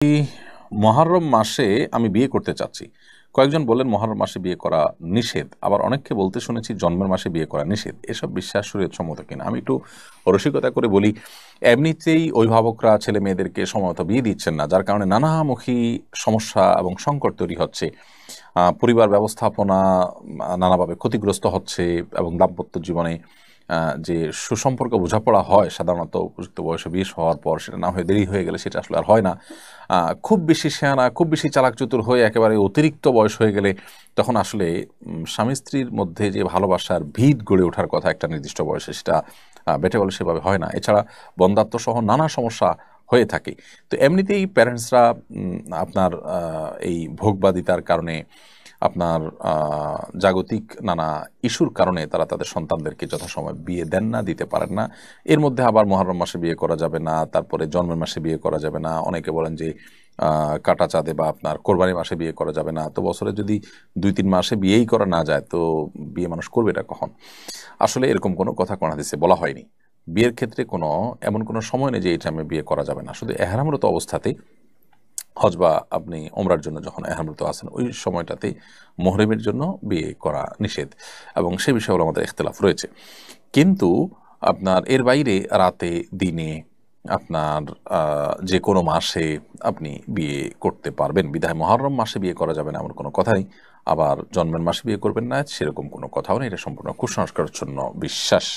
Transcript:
এই মহররম মাসে আমি বিয়ে করতে চাচ্ছি। কয়েকজন বললেন মহররম মাসে বিয়ে করা নিষেধ, আবার অনেককে বলতে শুনেছি জন্মের মাসে বিয়ে করা নিষেধ। এসব বিশ্বাস শরীয়তসম্মত কিনা? আমি একটু রসিকতা করে বলি, এমনিতেই অভিভাবকরা ছেলে মেয়েদেরকে সময়মতো বিয়ে দিচ্ছেন না, যার কারণে নানামুখী সমস্যা এবং সংকট তৈরি হচ্ছে। পরিবার ব্যবস্থাপনা নানাভাবে ক্ষতিগ্রস্ত হচ্ছে এবং দাম্পত্য জীবনে যে সুসম্পর্ক বোঝাপড়া হয় সাধারণত উপযুক্ত বয়সে বিয়ে হওয়ার পর, সেটা না হয়ে দেরি হয়ে গেলে সেটা আসলে আর হয় না। খুব বেশি শেয়ানা, খুব বেশি চালাক চতুর হয়ে একেবারে অতিরিক্ত বয়স হয়ে গেলে তখন আসলে স্বামী স্ত্রীর মধ্যে যে ভালোবাসার ভিত গড়ে ওঠার কথা একটা নির্দিষ্ট বয়সে, সেটা বেটে বলে সেভাবে হয় না। এছাড়া বন্ধ্যাত্ব সহ নানা সমস্যা হয়ে থাকে। তো এমনিতেই প্যারেন্টসরা আপনার এই ভোগবাদিতার কারণে, আপনার জাগতিক নানা ইস্যুর কারণে তারা তাদের সন্তানদেরকে যথাসময়ে বিয়ে দেন না, দিতে পারেন না। এর মধ্যে আবার মহররম মাসে বিয়ে করা যাবে না, তারপরে জন্মের মাসে বিয়ে করা যাবে না। অনেকে বলেন যে কাটা চাঁদে বা আপনার কোরবানি মাসে বিয়ে করা যাবে না। তো বছরে যদি 2-3 মাসে বিয়েই করা না যায়, তো বিয়ে মানুষ করবে এটা কখন? আসলে এরকম কোনো কথা কোন হাদিসে বলা হয়নি। বিয়ের ক্ষেত্রে এমন কোনো সময় নেই যে এই টাইমে বিয়ে করা যাবে না। শুধু এহরামরত অবস্থাতেই, হজ বা আপনি ওমরার জন্য যখন এহরামরত আছেন ওই সময়টাতে মুহরিমের জন্য বিয়ে করা নিষেধ, এবং সে বিষয়ে আমাদের ইখতিলাফ রয়েছে। কিন্তু আপনার এর বাইরে রাতে, দিনে, আপনার যে কোনো মাসে আপনি বিয়ে করতে পারবেন। বিধায় মহররম মাসে বিয়ে করা যাবে না এমন কোনো কথা নেই। আবার জন্মের মাসে বিয়ে করবেন না সেরকম কোনো কথাও নেই। এটা সম্পূর্ণ কুসংস্কারাচ্ছন্ন বিশ্বাস।